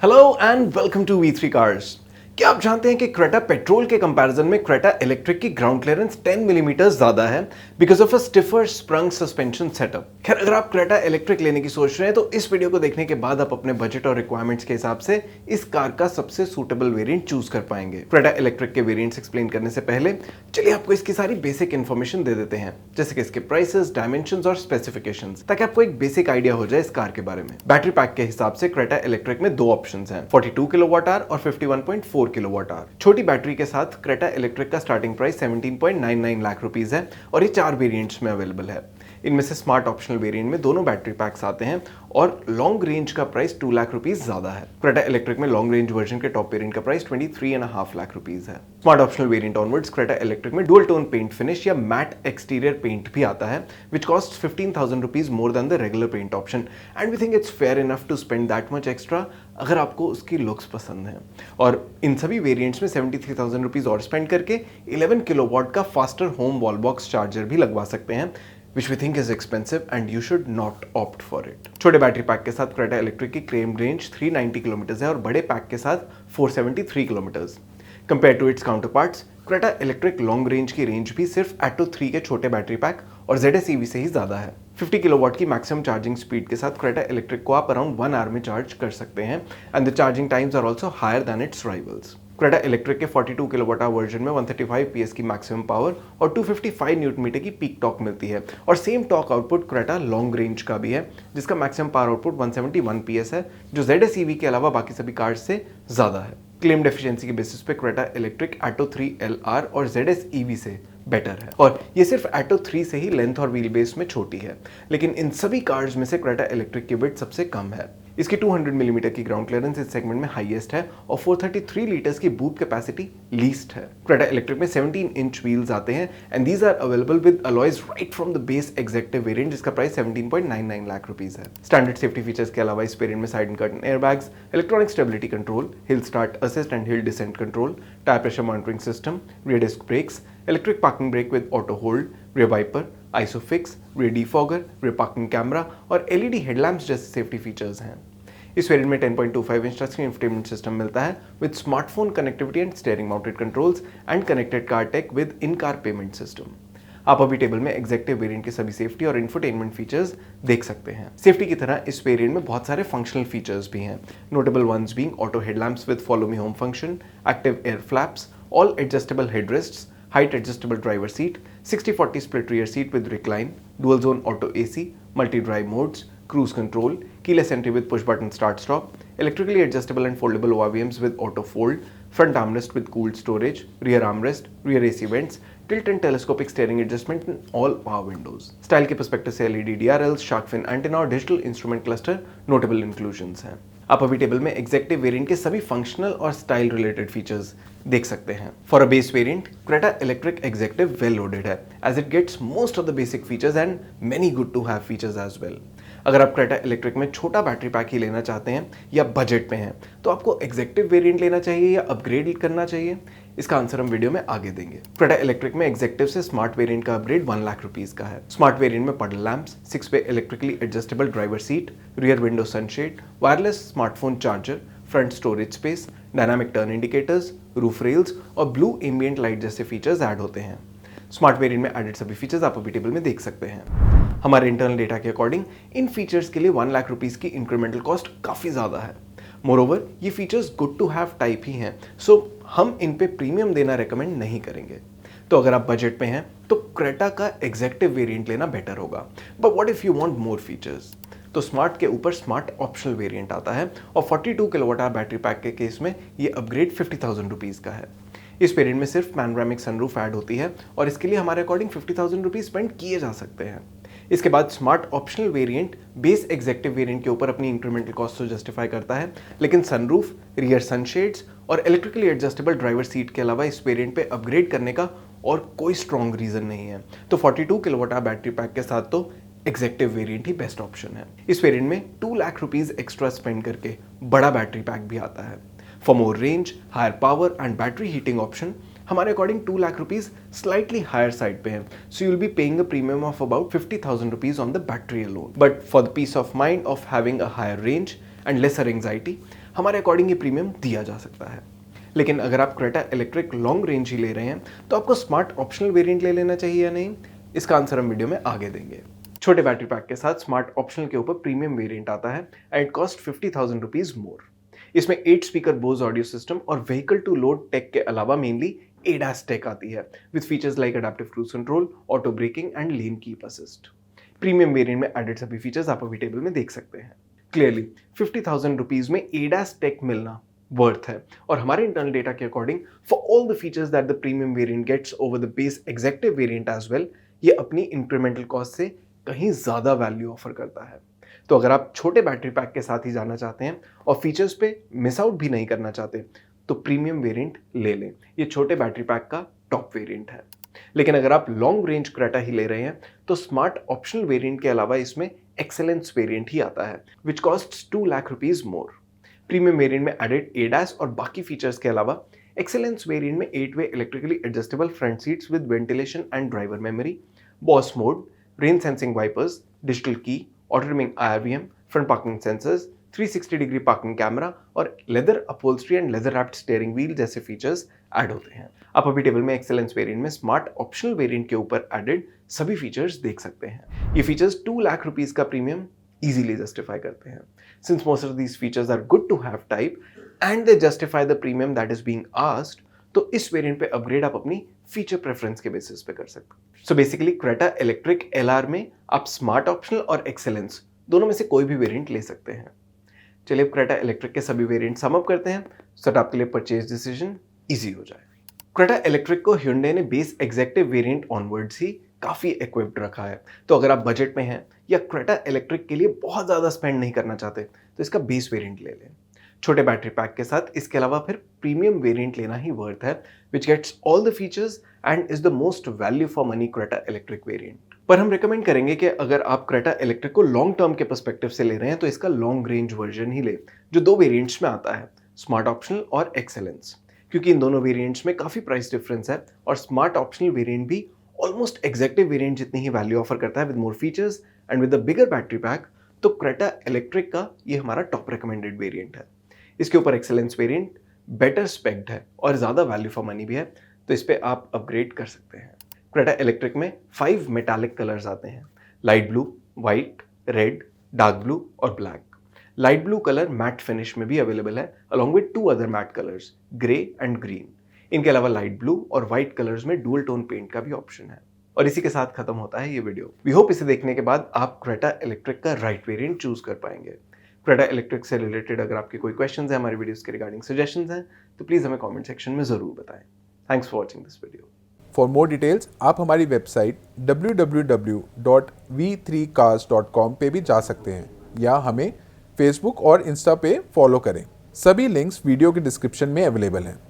Hello and welcome to V3 cars. क्या आप जानते हैं कि क्रेटा पेट्रोल के कंपैरिजन में क्रेटा इलेक्ट्रिक की ग्राउंड क्लियरेंस 10 मिलीमीटर ज्यादा है because of a stiffer sprung suspension setup. खैर, अगर आप क्रेटा इलेक्ट्रिक लेने की सोच रहे हैं तो इस वीडियो को देखने के बाद आप अपने बजट और रिक्वायरमेंट्स के हिसाब से इस कार का सबसे सूटेबल वेरिएंट चूज कर पाएंगे। क्रेटा इलेक्ट्रिक के वेरिएंट्स एक्सप्लेन करने से पहले चलिए आपको इसकी सारी बेसिक इन्फॉर्मेशन दे देते हैं, जैसे कि इसके प्राइसेस, डायमेंशंस और स्पेसिफिकेशंस, ताकि आपको एक बेसिक आइडिया हो जाए इस कार के बारे में। बैटरी पैक के हिसाब से क्रेटा इलेक्ट्रिक में दो ऑप्शंस हैं, 42 किलोवाट आवर और 51.4 किलोवाट आवर। छोटी बैटरी के साथ क्रेटा इलेक्ट्रिक का स्टार्टिंग प्राइस 17.99 लाख रुपीस है और ये 4 वेरिएंट्स में अवेलेबल है। इनमें से स्मार्ट ऑप्शनल वेरिएंट में दोनों बैटरी पैक्स आते हैं और लॉन्ग रेंज का प्राइस 2 लाख रुपीस ज्यादा है। क्रेटा इलेक्ट्रिक में लॉन्ग रेंज वर्जन के टॉप वेरिएंट का प्राइस 23.5 लाख रुपीस है। Smart optional variant onwards Creta electric में डुअल टोन पेंट फिनिश या मैट एक्सटीरियर पेंट भी आता है, which cost 15,000 rupees more than the regular paint option, and we think it's fair enough to spend that much extra अगर आपको उसकी looks पसंद है। और इन सभी वेरिएंट्स में 73,000 रुपीज और स्पेंड करके 11 किलोवाट का faster home wall box charger भी लगवा सकते हैं, which we think is expensive and you should not opt for it। छोटे बैटरी पैक के साथ क्रेटा इलेक्ट्रिक की क्लेम रेंज 390 किलोमीटर है और बड़े पैक के साथ 473 kilometre. Compare to its counterparts, Creta electric long range की रेंज भी सिर्फ एटो 3 के छोटे बैटरी पैक और ZS EV से ही ज्यादा है। 50 किलोवाट की मैक्सिमम चार्जिंग स्पीड के साथ क्रेटा इलेक्ट्रिक को आप अराउंड 1 आवर में चार्ज कर सकते हैं and the charging times are also higher than its rivals. Creta electric के 42 किलोवाट आवर वर्जन में 135 PS की मैक्सिमम पावर और 255 न्यूटन मीटर की पीक टॉर्क मिलती है और same torque output Creta long range का भी है, जिसका मैक्सिमम पावर आउटपुट 171 PS है, जो ZS EV के अलावा बाकी सभी कार्स से ज्यादा है। क्लेम्ड एफिशिएंसी के बेसिस पे क्रेटा इलेक्ट्रिक एटो 3 LR और ZS EV से बेटर है और ये सिर्फ एटो 3 से ही लेंथ और व्हील बेस में छोटी है, लेकिन इन सभी कार्स में से क्रेटा इलेक्ट्रिक की विड्थ सबसे कम है। इसकी 200 मिलीमीटर की ग्राउंड क्लियरेंस इस सेगमेंट में हाईएस्ट है और 433 लीटर्स की बूट कैपेसिटी लीस्ट है। क्रेटा इलेक्ट्रिक में 17 इंच व्हील्स आते हैं and these are available with alloys right from the base executive variant, जिसका प्राइस 17.99 लाख रुपीस है। स्टैंडर्ड सेफ्टी फीचर्स के अलावा इस वेरिएंट में side and curtain airbags, electronic stability control, hill start assist and hill descent control, tyre pressure monitoring system, rear disc brakes, electric parking brake with auto hold, rear wiper, isofix, rear defogger, rear parking camera और LED headlamps जैसे safety features हैं। इस variant में 10.25 inch touch screen infotainment system मिलता है with smartphone connectivity and steering mounted controls and connected car tech with in car payment system. आप अभी table में एग्जेक्टिव वेरिएंट के सभी सेफ्टी और इंफोटेनमेंट फीचर्स देख सकते हैं। सेफ्टी की तरह इस वेरिएंट में बहुत सारे फंक्शनल फीचर्स भी हैं, notable ones being auto headlamps with follow me home function, active air flaps, all adjustable headrests, height adjustable driver seat, 60-40 split rear seat with recline, dual zone auto AC, multi-drive modes, cruise control, keyless entry with push button start stop, electrically adjustable and foldable ORVMs with auto fold, front armrest with cooled storage, rear armrest, rear AC vents, tilt and telescopic steering adjustment in all power windows। Style के perspective से LED DRLs, shark fin antenna और digital instrument cluster notable inclusions हैं। आप अभी table में executive variant के सभी functional और स्टाइल रिलेटेड फीचर्स देख सकते हैं। For a base variant, Creta electric executive well loaded है as it gets most of the basic features and many good to have features as well. अगर आप Creta electric में छोटा battery pack ही लेना चाहते हैं या बजट में हैं, तो आपको एग्जेक्टिव वेरिएंट लेना चाहिए या अपग्रेड करना चाहिए? इसका आंसर हम वीडियो में आगे देंगे। क्रेटा इलेक्ट्रिक में एग्जेक्टिव से स्मार्ट वेरिएंट का अपग्रेड 1 लाख रुपीस का है। स्मार्ट वेरिएंट में पडल लैंप्स, 6-वे electrically adjustable driver seat, rear window sunshade, wireless smartphone charger, front storage space, dynamic turn indicators, roof rails और ब्लू एम्बिएंट लाइट जैसे features add होते हैं। Smart variant में added सभी फीचर्स आप अभी टेबल में देख सकते हैं। हमारे इंटरनल डेटा के अकॉर्डिंग इन फीचर्स के लिए 1 लाख रुपीस की इंक्रीमेंटल कॉस्ट काफी ज्यादा है। मोरओवर ये features good to have type ही हैं, सो हम इन पे प्रीमियम देना रेकमेंड नहीं करेंगे। तो अगर आप बजट में हैं तो क्रेटा का एग्जेक्टिव वेरिएंट लेना बेटर होगा। But what if you want more features? तो स्मार्ट के ऊपर स्मार्ट ऑप्शनल वेरिएंट आता है और 42 किलोवाट आवर बैटरी पैक के केस में ये अपग्रेड 50,000 रुपीस का है। इस वेरिएंट में सिर्फ पैनोरामिक सनरूफ ऐड होती है और इसके लिए हमारे अकॉर्डिंग 50,000 रुपीस स्पेंड किए जा सकते हैं। इसके बाद smart optional variant base executive variant के ऊपर अपनी इंक्रीमेंटल कॉस्ट तो जस्टिफाई करता है, लेकिन सनरूफ, रियर सनशेड्स और इलेक्ट्रिकली एडजस्टेबल ड्राइवर सीट के अलावा इस वेरिएंट पे अपग्रेड करने का और कोई स्ट्रॉन्ग रीजन नहीं है। तो 42 किलोवाट आवर बैटरी पैक के साथ तो एग्जेक्टिव वेरिएंट ही बेस्ट ऑप्शन है। इस वेरिएंट में 2 लाख रुपीस एक्स्ट्रा स्पेंड करके बड़ा बैटरी पैक भी आता है। For more range, higher power and battery heating option हमारे according 2 lakh rupees slightly higher side पे है, so you will be paying a premium of about 50,000 rupees on the battery alone. But for the peace of mind of having a higher range and lesser anxiety, हमारे according ये premium दिया जा सकता है। लेकिन अगर आप क्रेटा इलेक्ट्रिक लॉन्ग रेंज ही ले रहे हैं तो आपको स्मार्ट ऑप्शनल वेरिएंट ले लेना चाहिए या नहीं, इसका आंसर हम वीडियो में आगे देंगे। छोटे बैटरी पैक के साथ स्मार्ट ऑप्शनल के ऊपर प्रीमियम वेरिएंट आता है and it cost 50,000 rupees more. इसमें 8 स्पीकर बोज ऑडियो सिस्टम और व्हीकल टू लोड टेक के अलावा मेनली ADAS टेक आती है with features like adaptive cruise control, auto breaking and lane keep assist. Premium variant में added सभी फीचर्स आप अभी टेबल में देख सकते हैं। क्लियरली 50,000 रुपीज में ADAS टेक मिलना वर्थ है और हमारे इंटरनल डेटा के according for all the features that the premium variant gets over the base executive variant as well, ये अपनी इंक्रीमेंटल कॉस्ट से कहीं ज्यादा वैल्यू ऑफर करता है। तो अगर आप छोटे बैटरी पैक के साथ ही जाना चाहते हैं और फीचर्स पे मिस आउट भी नहीं करना चाहते तो प्रीमियम वेरिएंट ले लें, ये छोटे बैटरी पैक का टॉप वेरिएंट है। लेकिन अगर आप लॉन्ग रेंज क्रेटा ही ले रहे हैं तो स्मार्ट ऑप्शनल वेरिएंट के अलावा इसमें एक्सेलेंस वेरिएंट ही आता है which costs 2 lakh rupees more. Premium variant में एडेड ADAS और बाकी फीचर्स के अलावा एक्सेलेंस वेरिएंट में 8 way electrically adjustable front seats with ventilation and driver memory, boss mode, rain sensing wipers, digital key, auto dimming IRVM, front parking sensors, 360 degree parking camera और leather upholstery and leather wrapped steering wheel जैसे features add होते हैं। आप अभी table में excellence variant में smart optional variant के ऊपर एडेड सभी फीचर्स देख सकते हैं। ये फीचर्स 2 लाख रुपीज का प्रीमियम easily justify करते हैं। Since most of these features are good to have type and they justify the premium that is being asked, तो इस वेरिएंट पे अपग्रेड आप अपनी फीचर प्रेफरेंस के बेसिस पे कर सकते हैं। So basically Creta electric LR में आप स्मार्ट ऑप्शनल और एक्सेलेंस दोनों में से कोई भी वेरिएंट ले सकते हैं। चलिए अब क्रेटा इलेक्ट्रिक के सभी वेरिएंट सम अप करते हैं सो दैट आपके लिए परचेज डिसीजन इजी हो जाए। क्रेटा इलेक्ट्रिक को Hyundai ने बेस एग्जेक्टिव वेरिएंट ऑनवर्ड्स ही काफी इक्विप्ड रखा है। तो अगर आप बजट में हैं या क्रेटा इलेक्ट्रिक के लिए बहुत ज्यादा स्पेंड नहीं करना चाहते तो इसका बेस वेरिएंट ले लें। छोटे बैटरी पैक के साथ इसके अलावा फिर प्रीमियम वेरिएंट लेना ही वर्थ है which gets all the features and is the most value for money Creta electric variant. पर हम रिकमेंड करेंगे कि अगर आप क्रेटा इलेक्ट्रिक को लॉन्ग टर्म के पर्सपेक्टिव से ले रहे हैं तो इसका लॉन्ग रेंज वर्जन ही ले जो 2 वेरिएंट्स में आता है, स्मार्ट ऑप्शनल और एक्सेलेंस, क्योंकि इन दोनों वेरिएंट्स में काफी प्राइस डिफरेंस है और स्मार्ट ऑप्शनल वेरिएंट भी ऑलमोस्ट एग्जेक्टिव वेरिएंट जितनी ही वैल्यू ऑफर करता है with more features and with the bigger battery pack. तो क्रेटा इलेक्ट्रिक का ये हमारा टॉप रिकमेंडेड वेरिएंट है। इसके ऊपर एक्सेलेंस वेरिएंट बेटर स्पेक्ड है और ज्यादा वैल्यू फॉर मनी भी है, तो इस पे आप अपग्रेड कर सकते हैं। क्रेटा इलेक्ट्रिक में 5 मेटालिक कलर्स आते हैं, light blue, white, red, dark blue और black. Light blue colour matte finish में भी अवेलेबल है along with 2 other matte colours, grey and green. इनके अलावा लाइट ब्लू और व्हाइट कलर्स में डुअल टोन पेंट का भी ऑप्शन है। और इसी के साथ खत्म होता है ये वीडियो। वी होप इसे देखने के बाद आप क्रेटा इलेक्ट्रिक का राइट वेरिएंट चूज कर पाएंगे। क्रेटा इलेक्ट्रिक से रिलेटेड अगर आपके कोई क्वेश्चंस हैं, हमारी वीडियोस के रिगार्डिंग सजेशंस हैं तो प्लीज हमें कमेंट सेक्शन में जरूर बताएं। Thanks for watching this video. For more details आप हमारी वेबसाइट www.v3cars.com पे भी जा सकते हैं या हमें फेसबुक और इंस्टा पे फॉलो करें। सभी लिंक्स वीडियो के डिस्क्रिप्शन में अवेलेबल हैं।